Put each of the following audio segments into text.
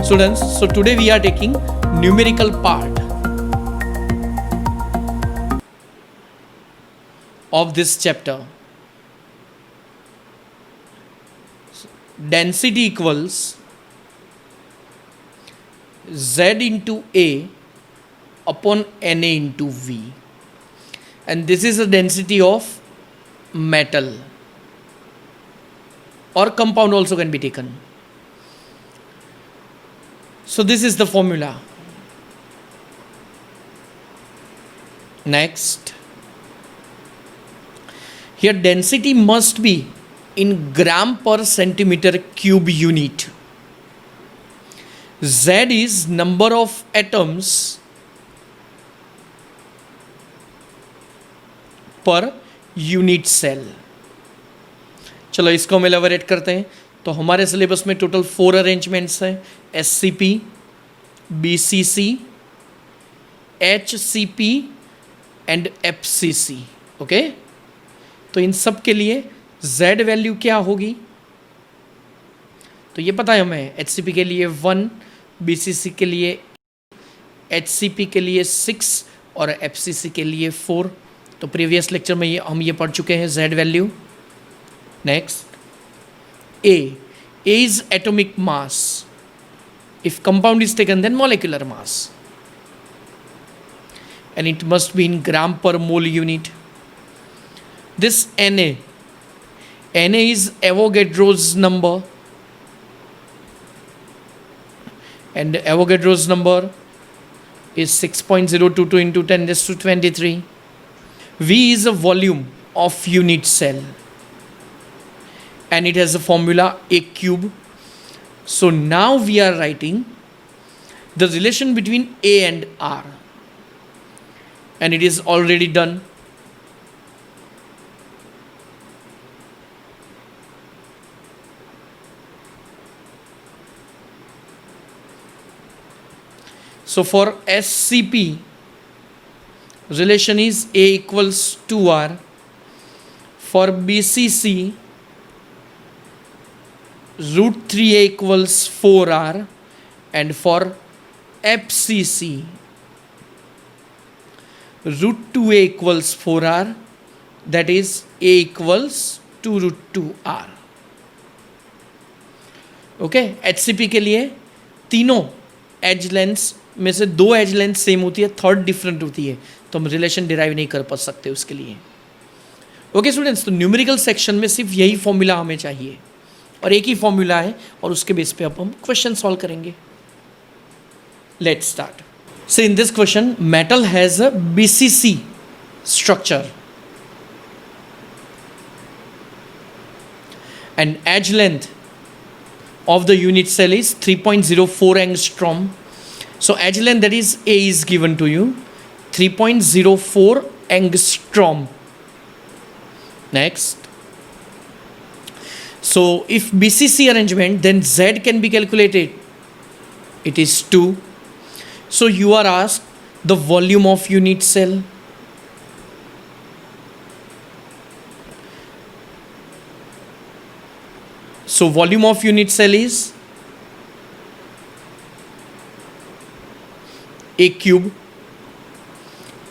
Students, so today we are taking numerical part of this chapter. Density equals Z into A upon Na into V, and this is the density of metal, or compound also can be taken. So this is the formula. Next, here density must be in gram per centimeter cube unit. Z is number of atoms पर unit cell. चलो इसको हम elaborate करते हैं. तो हमारे syllabus में total 4 arrangements हैं. SCP, BCC, HCP and FCC. Okay, तो इन सब के लिए Z वैल्यू क्या होगी तो ये पता है हमें. HCP के लिए 1, BCC के लिए, HCP के लिए 6 और FCC के लिए 4. तो प्रीवियस लेक्चर में हम ये पढ़ चुके हैं Z value. Next, A is atomic mass. If compound is taken, then molecular mass, and it must be in gram per mole unit. This Na is Avogadro's number, and Avogadro's number is 6.022 into 10 raised to 23. V is a volume of unit cell, and it has a formula A cube. So now we are writing the relation between A and R, and it is already done. So for SCP, relation is A equals 2R. For BCC, root 3A equals 4R, and for FCC, root 2A equals 4R, that is A equals 2 root 2R. Okay, HCP के लिए तीनों as lengths में से 2 as length same होती है, third different होती है, तो हम रिलेशन डिराइव नहीं कर पा सकते उसके लिए. ओके स्टूडेंट्स, तो न्यूमेरिकल सेक्शन में सिर्फ यही फॉर्मूला हमें चाहिए और एक ही फॉर्मूला है, और उसके बेस पे अब हम क्वेश्चन सॉल्व करेंगे. Let's start. So in this question, metal has a BCC structure and edge length of the unit cell is 3.04 angstrom. So edge length, that is A, is given to you 3.04 angstrom. Next, so if BCC arrangement, then Z can be calculated. It is 2. So you are asked the volume of unit cell. So volume of unit cell is A cube.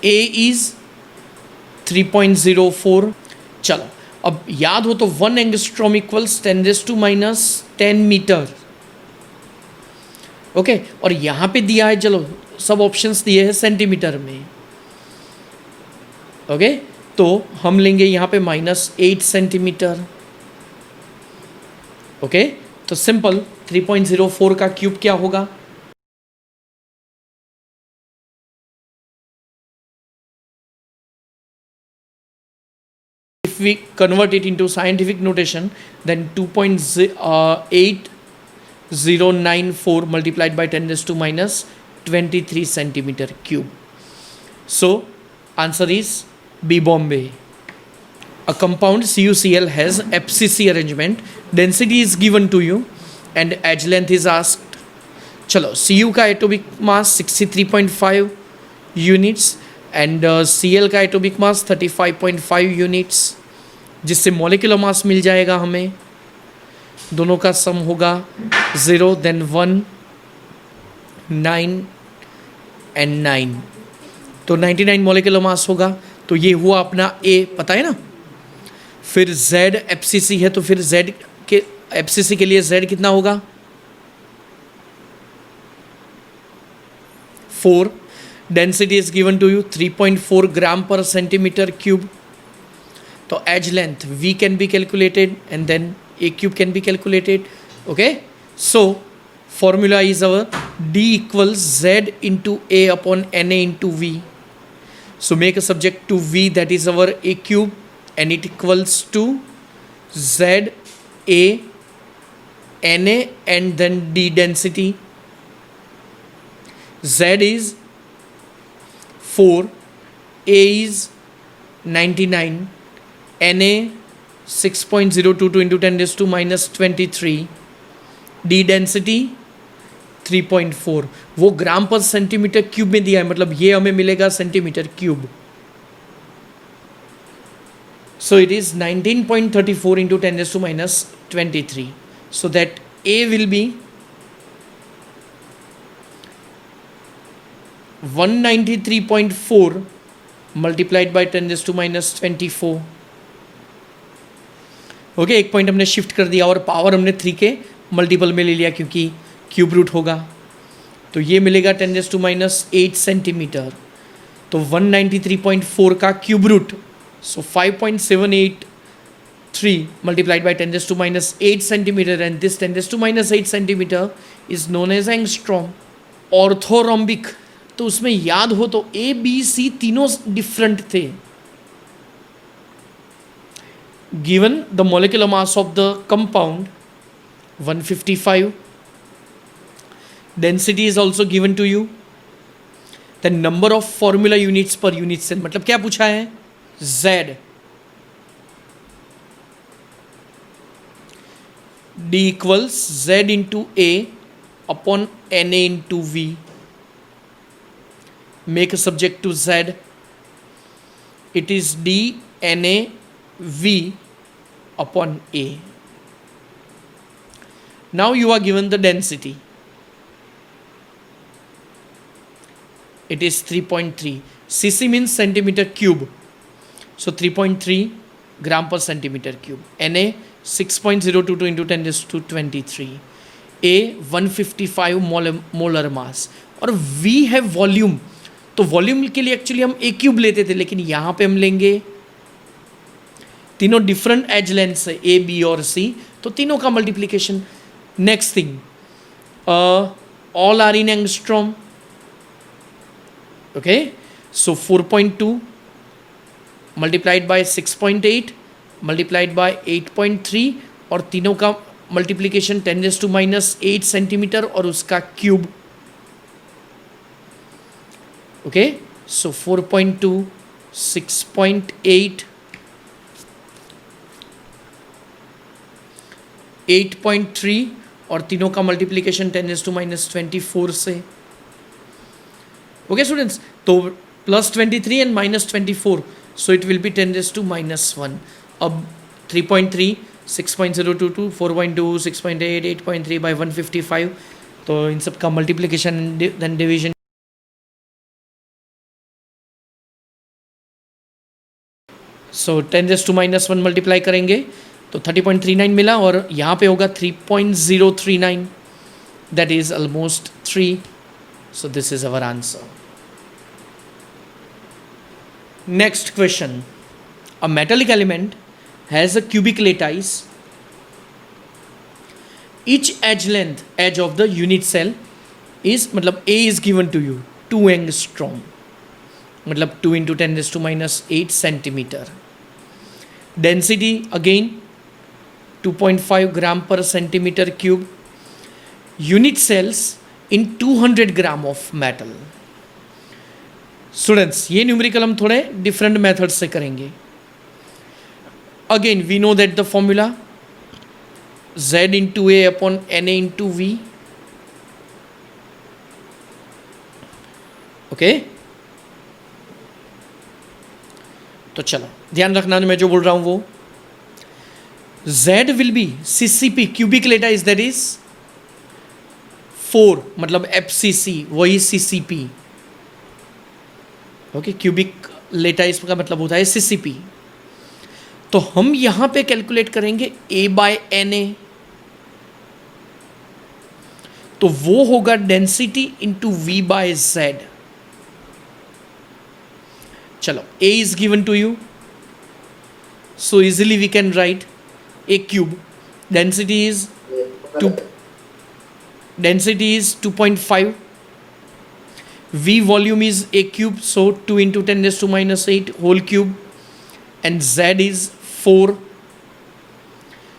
A is 3.04. चलो, अब याद हो तो 1 angstrom equals 10 raised to minus 10 metre. Okay, और यहाँ पे दिया है, चलो सब ऑप्शंस दिए हैं सेंटीमीटर में. ओके, तो हम लेंगे यहाँ पे -8 सेंटीमीटर. ओके, तो सिंपल 3.04 का क्यूब क्या होगा? If we convert it into scientific notation, then 2.8094 multiplied by 10 raised to minus 23 centimeter cube. So answer is B, Bombay. A compound CuCl has FCC arrangement. Density is given to you and edge length is asked. चलो, Cu का atomic mass 63.5 units and Cl का atomic mass 35.5 units, जिससे molecular mass मिल जाएगा हमें. दोनों का सम होगा 0 then 1 9 and 9, तो 99 मॉलिक्यूलर मास होगा। तो ये हुआ अपना A, पता है ना। फिर Z FCC है, तो फिर Z के FCC के लिए Z कितना होगा 4। Density is given to you 3.4 gram per centimetre cube. तो edge length V can be calculated and then A cube can be calculated. Okay, so formula is our D equals Z into A upon NA into V. So make a subject to V, that is our A cube, and it equals to Z A NA and then D density. Z is 4, A is 99, NA 6.022 into 10 raised to minus 23, D density 3.4। वो ग्राम per centimetre cube में दिया है, मतलब ये हमें मिलेगा centimetre cube. So it is 19.34 into 10 raised to minus 23, so that A will be 193.4 multiplied by 10 raised to minus 24। Okay, एक point हमने शिफ्ट कर दिया और पावर हमने 3 के मल्टीपल में ले लिया क्योंकि क्यूब रूट होगा। तो ये मिलेगा 10 raised to minus 8 सेंटीमीटर। तो 193.4 का cube root, so 5.783 multiplied by 10 raised to minus 8 centimetre, and this 10 raised to minus 8 centimetre is known as angstrom. Orthorhombic, तो उसमें याद हो तो A B C तीनों डिफरेंट थे। Given the molecular mass of the compound 155, density is also given to you, the number of formula units per unit cell, मतलब क्या पूछा है Z, D equals Z into A upon NA into V, make a subject to Z, it is D NA V upon A. Now you are given the density, it is 3.3, cc means centimeter cube, so 3.3 gram per centimeter cube, Na 6.022 into 10 raised to 23, A 155 molar mass, और V है volume. तो volume के लिए actually हम A cube लेते थे, लेकिन यहाँ पे हम लेंगे, तीनों डिफरेंट एज लेंथ है A B और C, तो तीनों का multiplication. Next thing, all are in angstrom. Okay, so 4.2 multiplied by 6.8 multiplied by 8.3, और तीनों का multiplication 10 raised to minus 8 centimetre और उसका क्यूब। ओके, सो 4.2 6.8 8.3 और तीनों का मल्टीप्लीकेशन 10 raised to minus 24 से। ओके स्टूडेंट्स, तो plus 23 and minus 24, so it will B 10 raised to minus 1। अब 3.3 6.022 4.2 6.8 8.3 बाई 155, तो इन सब का multiplication then division, so 10 raised to minus 1 multiply करेंगे तो 30.39 मिला, और यहाँ पे होगा 3.039, that is almost 3, so this is our answer. Next question, a metallic element has a cubic lattice, each edge length edge of the unit cell is, मतलब A is given to you 2 angstrom, मतलब 2 into 10 raised to minus 8 centimeter, density again 2.5 gram per centimeter cube, unit cells in 200 gram of metal। Students, ये numerical हम थोड़े different method से करेंगे। Again we know that the formula Z into A upon Na into V। Okay, तो चलो ध्यान रखना, मैं जो बोल रहा हूं वो Z will be CCP, cubic lattice, that is 4 मतलब FCC, वही CCP, ओके, क्यूबिक लेटाइस का मतलब होता है CCP। तो हम यहां पे कैलकुलेट करेंगे A/NA, तो वो होगा डेंसिटी इंटू V/Z। चलो, A is given to you, so easily we can write A cube, density is 2, density is 2.5, V volume is A cube, so 2 into 10 raised to minus 8 whole cube, and Z is 4,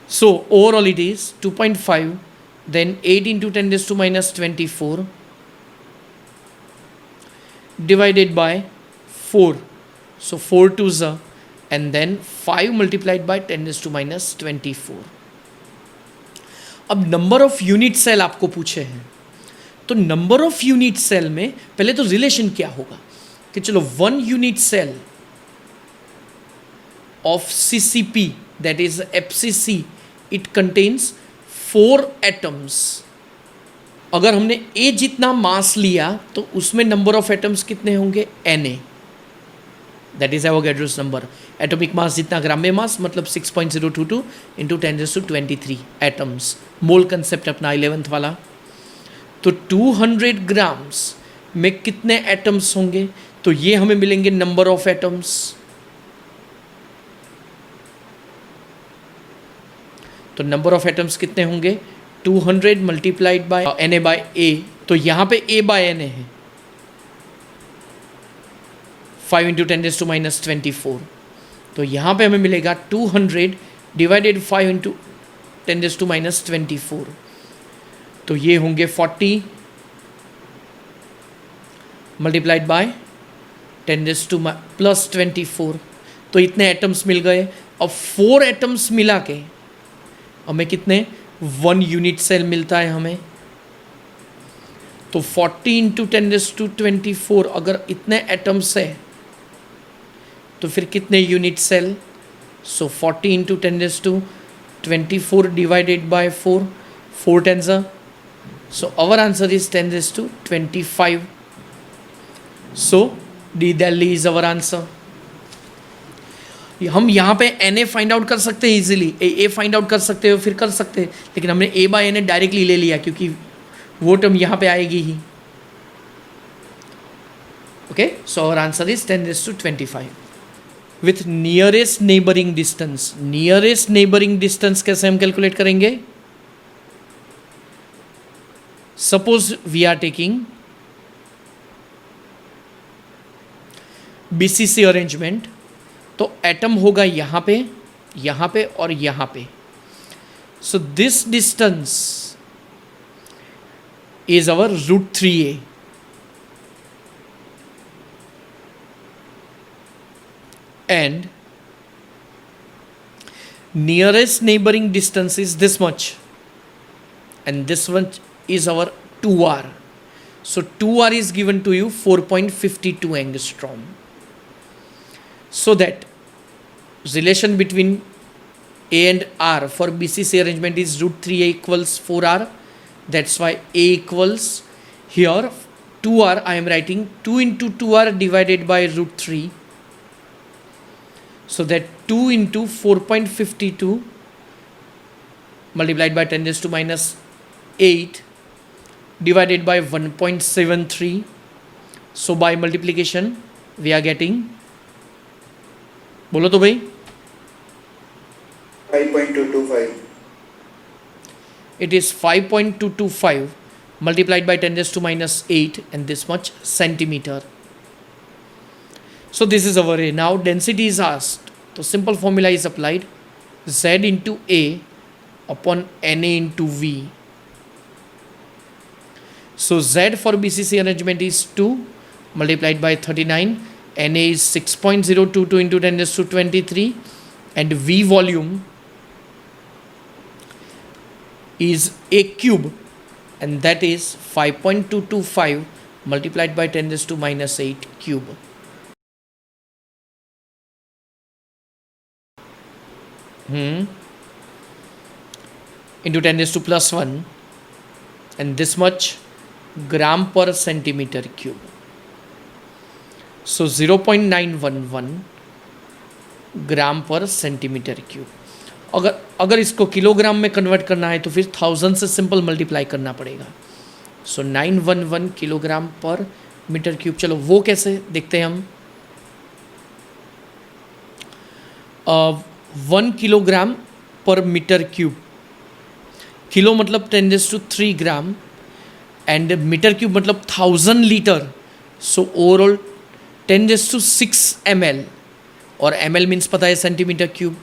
so overall it is 2.5, then 8 into 10 raised to minus 24 divided by 4, so 4 2s are, and then 5 multiplied by 10 raised to minus 24। अब number of unit cell आपको पूछे हैं, तो number of unit cell में पहले तो relation क्या होगा कि चलो 1 unit cell of CCP, that is FCC, it contains 4 atoms. अगर हमने A जितना मास लिया तो उसमें नंबर ऑफ एटम्स कितने होंगे, Na, that is Avogadro's number. Atomic mass जितना ग्राम में मास, मतलब 6.022 इंटू 10⁻23 एटम्स। मोल कंसेप्ट अपना 11th वाला। तो 200 ग्राम्स में कितने एटम्स होंगे, तो ये हमें मिलेंगे नंबर ऑफ एटम्स। तो नंबर ऑफ एटम्स कितने होंगे, 200 मल्टीप्लाइड बाय Na/A, तो यहाँ पे A/Na है 5 इंटू 10⁻24, तो यहाँ पे हमें मिलेगा 200 डिवाइडेड 5 इंटू 10⁻24, तो ये होंगे 40 मल्टीप्लाइड बाय 10⁻+24, तो इतने एटम्स मिल गए। अब 4 एटम्स मिला के हमें कितने, 1 यूनिट सेल मिलता है हमें। तो 40 इंटू 10⁻24, अगर इतने एटम्स है तो फिर कितने unit cell, so 40 into 10⁻24 divided by 4, 4 10s, so our answer is 10⁻25, so D Delhi is our answer। हम यहाँ पे Na फाइंड आउट कर सकते हैं इजीली, A फाइंड आउट कर सकते हो, फिर कर सकते हैं, लेकिन हमने A/Na डायरेक्टली ले लिया क्योंकि वो टर्म यहाँ पे आएगी ही। Okay, so our answer is 10⁻25। With nearest neighbouring distance, nearest neighbouring distance कैसे हम कैलकुलेट करेंगे, suppose we are taking BCC arrangement, तो एटम होगा यहाँ पे और यहाँ पे। So this distance is our √3a, and nearest neighboring distance is this much, and this one is our 2r, so 2r is given to you 4.52 angstrom, so that relation between A and R for BCC arrangement is √3a equals 4r, that's why A equals, here 2r I am writing 2 into 2r divided by √3, so that 2 into 4.52 multiplied by 10⁻8 divided by 1.73, so by multiplication we are getting, बोलो तो भाई, 5.225, it is 5.225 multiplied by 10⁻8 and this much centimeter. So this is our A. Now density is asked, so simple formula is applied, Z into A upon Na into V. So Z for BCC arrangement is 2 multiplied by 39, Na is 6.022 into 10⁻23, and V volume is A cube, and that is 5.225 multiplied by 10⁻8 cube. Into 10⁻+1, and this much gram per centimeter cube. So 0.911 gram per centimetre cube. अगर इसको kilogram में convert करना है तो फिर 1000 से simple multiply करना पड़ेगा. सो 911 किलोग्राम पर मीटर क्यूब. चलो वो कैसे देखते हैं हम. 1 kilogram per metre cube. Kilo मतलब 10⁻³ ग्राम एंड मीटर क्यूब मतलब 1000 लीटर. सो ओवरऑल 10⁻⁶ ml और ml मीन्स पता है centimetre cube.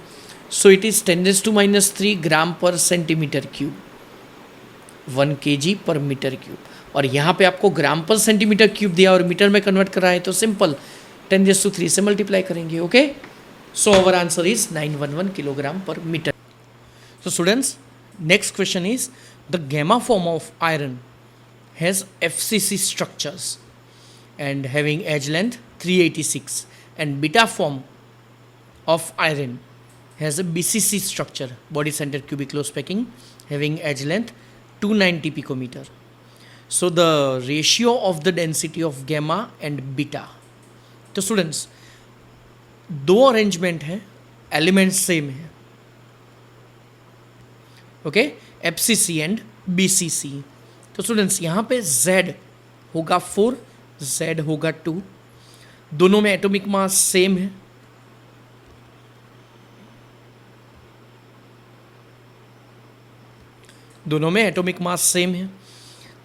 So it is 10⁻³ gram per centimetre cube. 1 kg पर मीटर क्यूब. और यहाँ पे आपको ग्राम पर सेंटीमीटर क्यूब दिया और मीटर में कन्वर्ट करा है तो सिंपल 10⁻³ से मल्टीप्लाई करेंगे. Okay, so our answer is 911 kilogram per metre. So students, next question is the gamma form of iron has FCC structures and having edge length 386 and beta form of iron has a BCC structure, body center cubic close packing, having edge length 290 picometer. So the ratio of the density of gamma and beta. तो students, दो arrangement है, elements same है. Okay, FCC and BCC. तो students यहाँ पे Z होगा 4, Z होगा 2. दोनों में एटॉमिक मास सेम है. दोनों में एटॉमिक मास सेम है.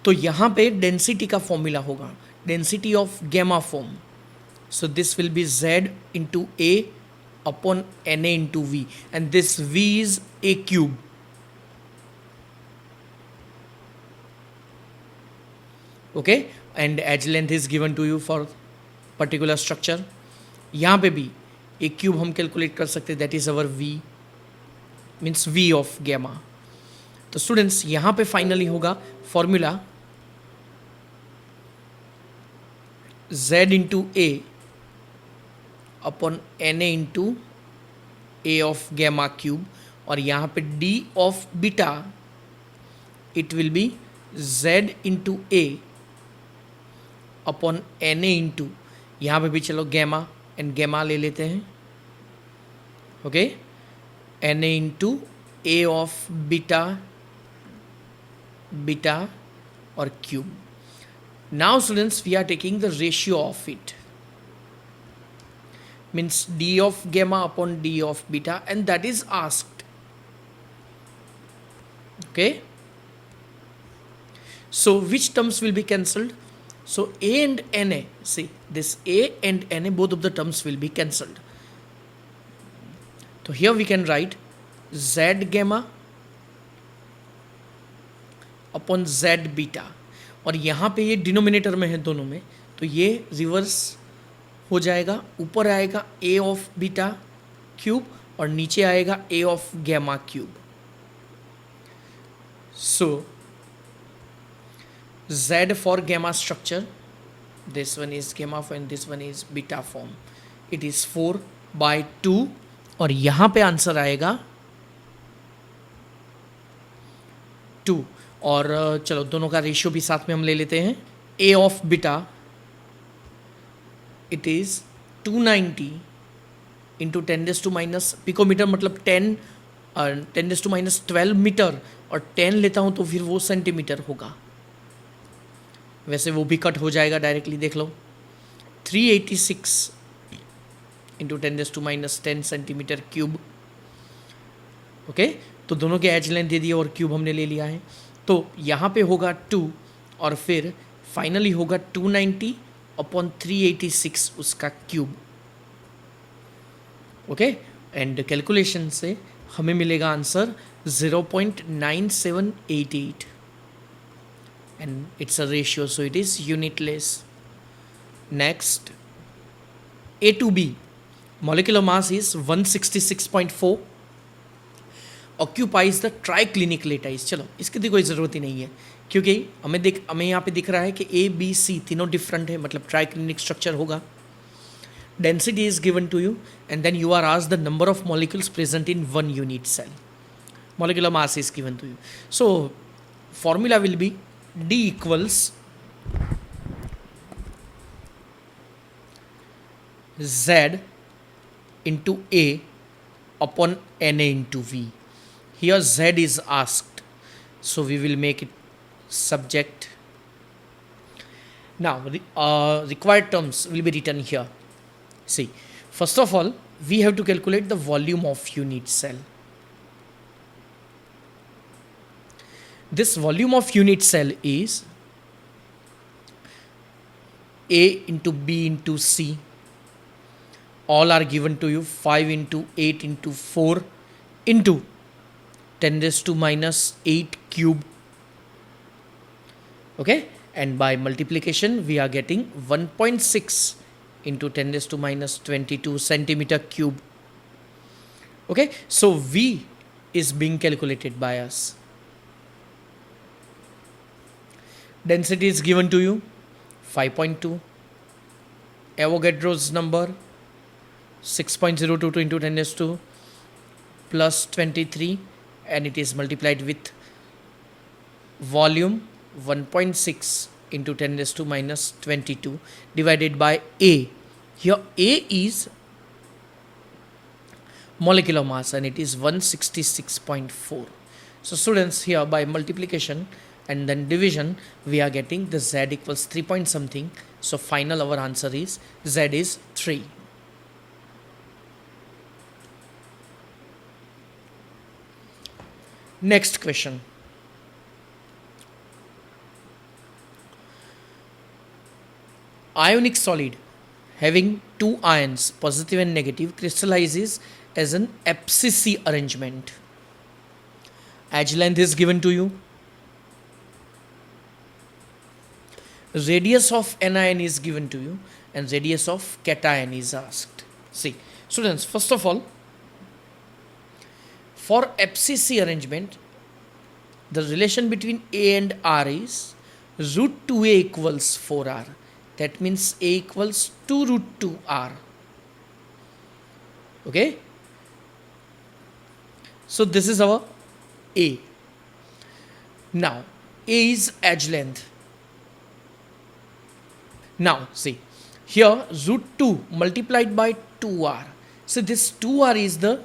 तो यहाँ पे डेंसिटी का फॉर्मूला होगा density of gamma form. So this will be Z into A upon Na into V and this V is A cube. Okay, and edge length is given to you for particular structure. यहाँ पे भी एक cube हम calculate कर सकते हैं, that is our V means V of gamma. तो students यहाँ पे फाइनली होगा formula Z into A upon Na into A of gamma cube. और यहाँ पे D of beta it will be Z into A upon Na into, यहाँ पे भी चलो गैमा एंड गैमा ले लेते हैं. Okay, Na into A of beta beta और cube. Now students we are taking the ratio of it means D of gamma upon D of beta and that is asked. Okay, so which terms will be cancelled? So A and Na, see this A and Na, both of the terms will be cancelled. So here we can write Z gamma upon Z beta. और यहाँ पे ये denominator में है दोनों में, तो ये रिवर्स हो जाएगा. ऊपर आएगा A ऑफ बीटा क्यूब और नीचे आएगा A of gamma cube. So Z for gamma structure, this one is gamma form and this one is beta form. It is 4/2 और यहाँ पे आंसर आएगा 2. और चलो दोनों का रेशियो भी साथ में हम ले लेते हैं. A of beta it is 290 into 10⁻⁻, picometre मतलब 10⁻⁻12 मीटर और 10 लेता हूँ तो फिर वो सेंटीमीटर होगा. वैसे वो भी कट हो जाएगा डायरेक्टली, देख लो. 386 इंटू 10⁻10 सेंटीमीटर क्यूब. ओके, तो दोनों के एज लेंथ दे दिए और क्यूब हमने ले लिया है. तो यहाँ पे होगा 2 और फिर फाइनली होगा 290 अपॉन 386 उसका क्यूब. ओके, एंड कैलकुलेशन से हमें मिलेगा answer 0.9788 and it's a ratio, so it is unitless. Next, A to B, molecular mass is 166.4, occupies the triclinic lattice. चलो इसकी तो कोई ज़रूरत ही नहीं है क्योंकि हमें यहाँ पे दिख रहा है कि A, B, C तीनों डिफरेंट है, मतलब ट्राइक्लिनिक स्ट्रक्चर होगा. Density is given to you and then you are asked the number of molecules present in one unit cell. Molecular mass is given to you. So formula will be D equals Z into A upon Na into V. Here Z is asked, so we will make it subject. Now required terms will be written here. See, first of all, we have to calculate the volume of unit cell. This volume of unit cell is A into B into C. All are given to you, 5 into 8 into 4 into 10 raised to minus 8 cube. Okay, and by multiplication we are getting 1.6 into 10 raised to minus 22 centimeter cube. Okay, so V is being calculated by us. Density is given to you, 5.2. Avogadro's number, 6.022 into 10 raised to plus 23, and it is multiplied with volume 1.6 into 10 raised to minus 22 divided by A. Here A is molecular mass and it is 166.4. So students, here by multiplication and then division we are getting the Z equals 3 point something. So final our answer is Z is 3. Next question. Ionic solid having two ions, positive and negative, crystallizes as an abscissa arrangement. Edge length is given to you. Radius of anion is given to you and radius of cation is asked. See, students, first of all, for abscissa arrangement, the relation between A and R is root 2A equals 4R. That means A equals 2 root 2R. Okay. So this is our A. Now A is edge length. Now see, here root 2 multiplied by 2R. So this 2R is the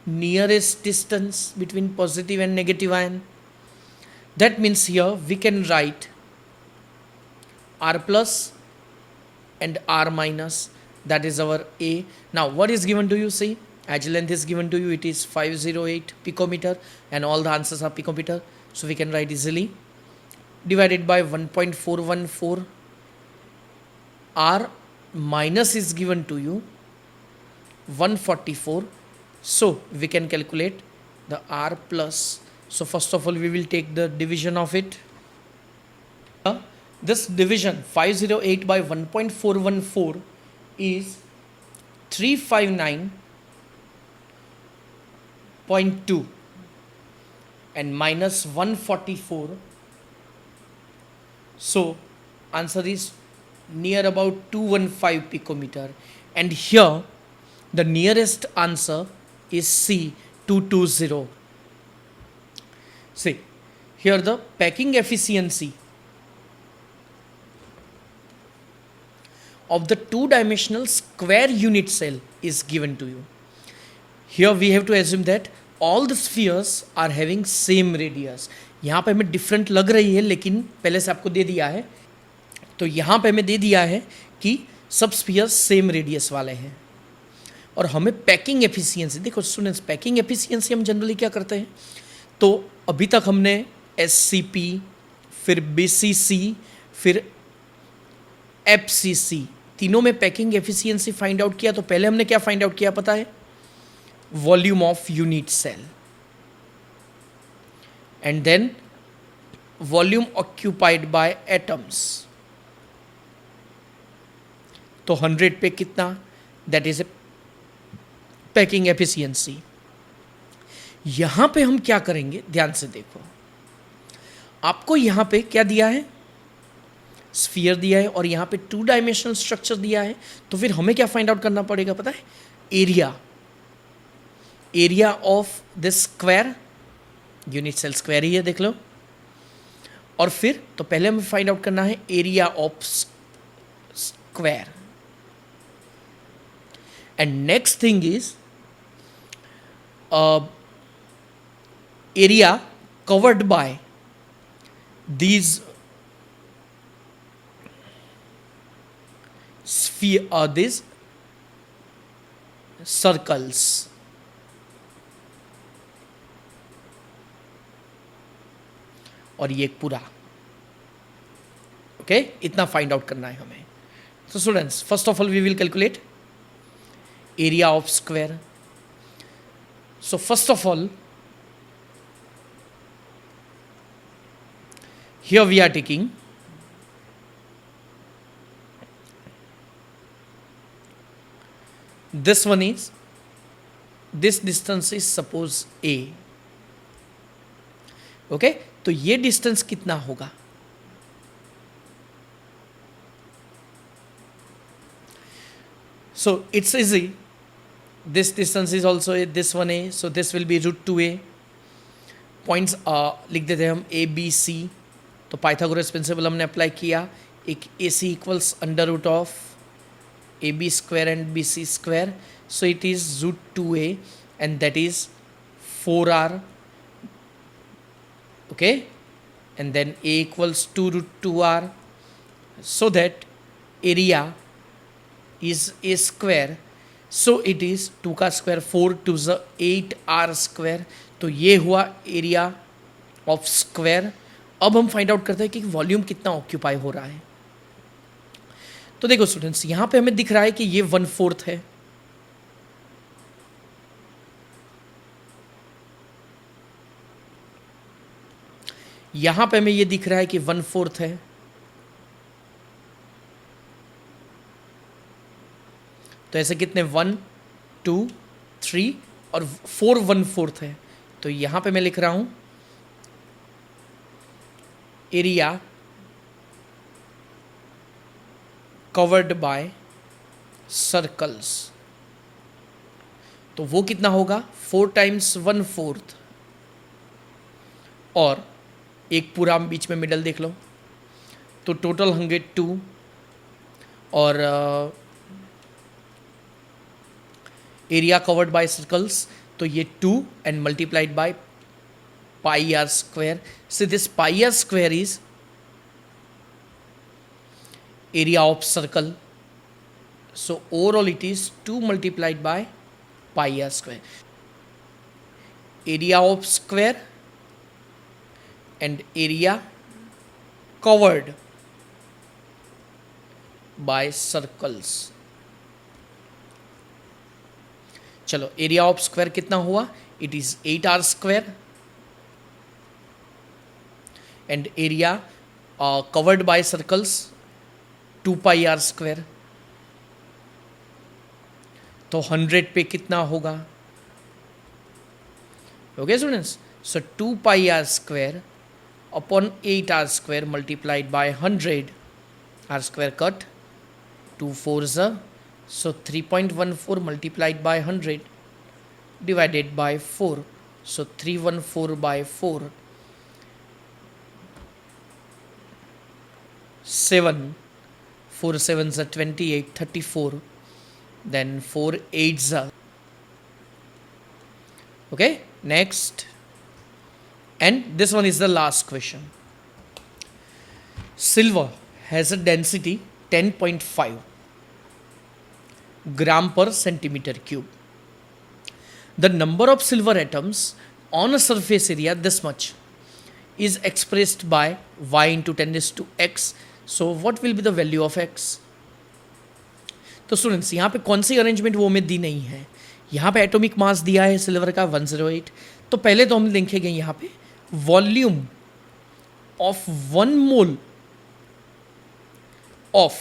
nearest distance between positive and negative ion. That means here we can write R plus and R minus, that is our A. Now what is given to you? See, edge length is given to you, it is 508 picometer and all the answers are picometer, so we can write easily, divided by 1.414. R minus is given to you 144, so we can calculate the R plus. So first of all we will take the division of it. This division 508 by 1.414 is 359.2 and minus 144. So answer is near about 215 picometer, and here the nearest answer is C, 220. See, here the packing efficiency of the two-dimensional square unit cell is given to you. Here we have to assume that all the spheres are having same radius. यहाँ पे हमें different लग रही है लेकिन पहले से आपको दे दिया है, तो यहाँ पे हमें दे दिया है कि सब स्फीयर्स सेम रेडियस वाले हैं और हमें पैकिंग एफिशिएंसी, देखो स्टूडेंट्स, पैकिंग एफिशिएंसी हम जनरली क्या करते हैं, तो अभी तक हमने SCP, फिर BCC, फिर FCC, तीनों में पैकिंग एफिशिएंसी फाइंड आउट किया. तो पहले हमने क्या फाइंड आउट किया पता है? Volume of unit cell and then volume occupied by atoms. तो 100 पे कितना, that is a packing efficiency. यहां पे हम क्या करेंगे, ध्यान से देखो, आपको यहां पे क्या दिया है, स्फीयर दिया है और यहां पे 2 डायमेंशनल स्ट्रक्चर दिया है. तो फिर हमें क्या फाइंड आउट करना पड़ेगा पता है? Area of this square, unit cell square ही है देख लो, और फिर तो पहले हमें फाइंड आउट करना है area of square, and next thing is area covered by these these circles. और ये एक पूरा, ओके, इतना फाइंड आउट करना है हमें. So students, first of all we will calculate area of square. So first of all, here we are taking this one is, this distance is suppose a, okay, तो ये distance कितना होगा? So it's easy, this distance is also a, this one a, so this will be root 2a. Points लिख देते हैं हम A B C. तो Pythagoras principal हमने अप्लाई किया, एक A C equals under root of A B square and B C square, so it is root 2a and that is 4r, okay, and then a equals 2 root 2r, so that area is a square, so it is 2 का square 4 to the 8r square. तो ये हुआ area of square. अब हम find out करते हैं कि volume कितना ऑक्यूपाई हो रहा है. तो देखो स्टूडेंट्स, यहां पे हमें दिख रहा है कि ये 1/4 है, यहां पे हमें ये दिख रहा है कि 1/4 है, तो ऐसे कितने 1 2 3 और 4 1/4 है. तो यहां पे मैं लिख रहा हूं एरिया कवर्ड बाय सर्कल्स. तो वो कितना होगा 4 टाइम्स 1/4 और एक पूरा बीच में मिडल देख लो, तो टोटल होंगे 2 और एरिया कवर्ड बाय सर्कल्स, तो ये 2 and multiplied by pi r square. So this pi r square is area of circle, so overall it is 2 multiplied by pi r square. Area of square and area covered by circles. चलो area of square कितना हुआ, it is 8r square and area covered by circles 2 pi r square. तो 100 पे कितना होगा, okay students, so 2 pi r square upon 8r square multiplied by 100, r square cut 2 4s, so 3.14 multiplied by 100 divided by 4, so 314 by 4, 7 4 7s are 28, 34, then 4 8s are, okay, next, and this one is the last question. Silver has a density 10.5 gram per centimeter cube. The number of silver atoms on a surface area this much is expressed by y into 10 raised to x. So what will be the value of x? तो students यहाँ पे कौन सी arrangement वो हमें दी नहीं है. यहाँ पे एटॉमिक मास दिया है सिल्वर का 108. तो पहले तो हम लिखेंगे यहाँ पे volume of 1 mole of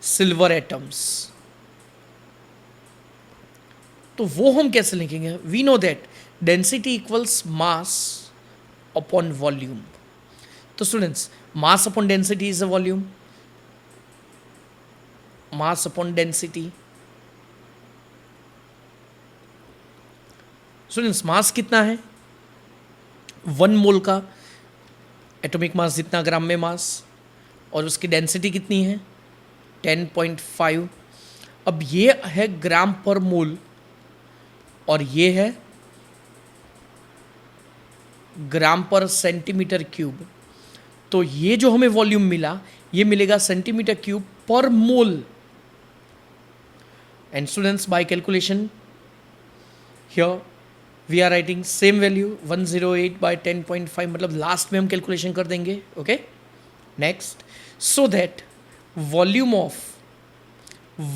silver atoms. तो वो हम कैसे लिखेंगे, we know that density equals mass upon volume. तो students mass upon density is a volume, mass upon density. Students mass कितना है 1 मोल का, एटॉमिक मास जितना ग्राम में मास, और उसकी डेंसिटी कितनी है 10.5। अब ये है ग्राम पर मोल और ये है ग्राम पर सेंटीमीटर क्यूब। तो ये जो हमें वॉल्यूम मिला ये मिलेगा सेंटीमीटर क्यूब पर mole. And students, by calculation here we are writing same value 108 by 10.5, मतलब लास्ट में हम कैलकुलेशन कर देंगे। Okay, next, so that volume of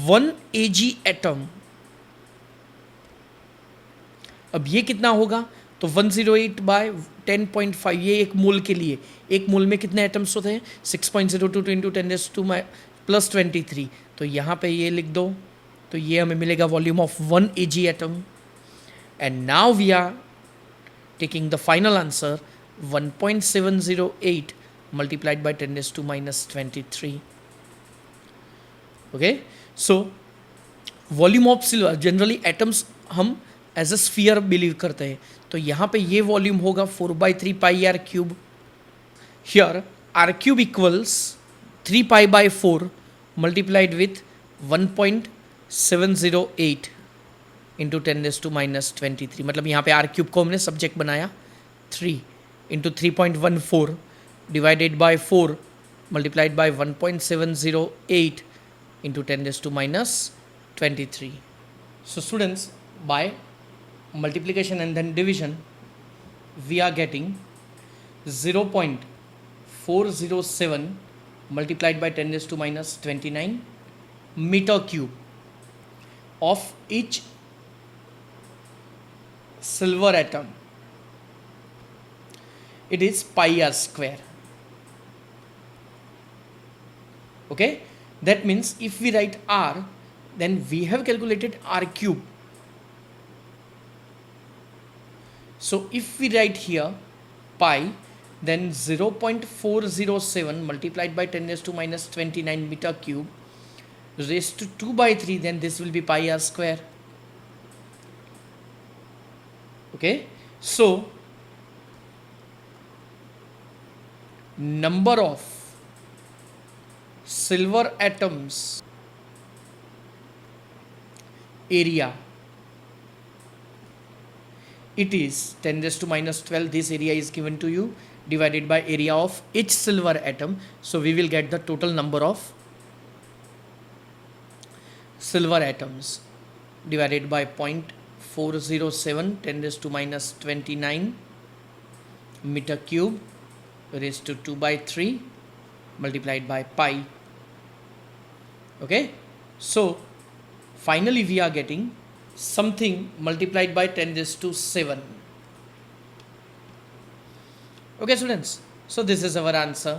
1 Ag atom, अब ये कितना होगा, तो 108 बाय 10.5, ये एक मोल के लिए, एक मोल में कितने एटम्स होते हैं 6.02 इंटू 10⁻² प्लस 23, तो यहाँ पे ये लिख दो, तो ये हमें मिलेगा volume of 1 Ag atom. And now we are taking the final answer 1.708 multiplied by 10⁻23। Okay, so volume of silver, generally atoms हम एज अ स्फीयर बिलीव करते हैं, तो यहाँ पे ये वॉल्यूम होगा 4/3 pi r cube. Here r cube equals 3 pi by 4 multiplied with 1.708 into 10⁻23, मतलब यहाँ पे आर क्यूब को हमने सब्जेक्ट बनाया 3 into 3.14 divided by 4 multiplied by 1.708 into 10⁻23। So students, by multiplication and then division, we are getting 0.407 multiplied by 10⁻29 meter cube of each silver atom. It is pi r square. Okay, that means if we write r, then we have calculated r cube. So if we write here pi, then 0.407 multiplied by 10⁻29 meter cube raised to 2/3, then this will be pi r square. Okay, so number of silver atoms area, it is 10⁻12, this area is given to you, divided by area of each silver atom. So we will get the total number of silver atoms divided by 0.407 10⁻29 meter cube raised to 2/3 multiplied by pi. Okay, so finally we are getting something multiplied by 10⁻7. Okay students, so this is our answer.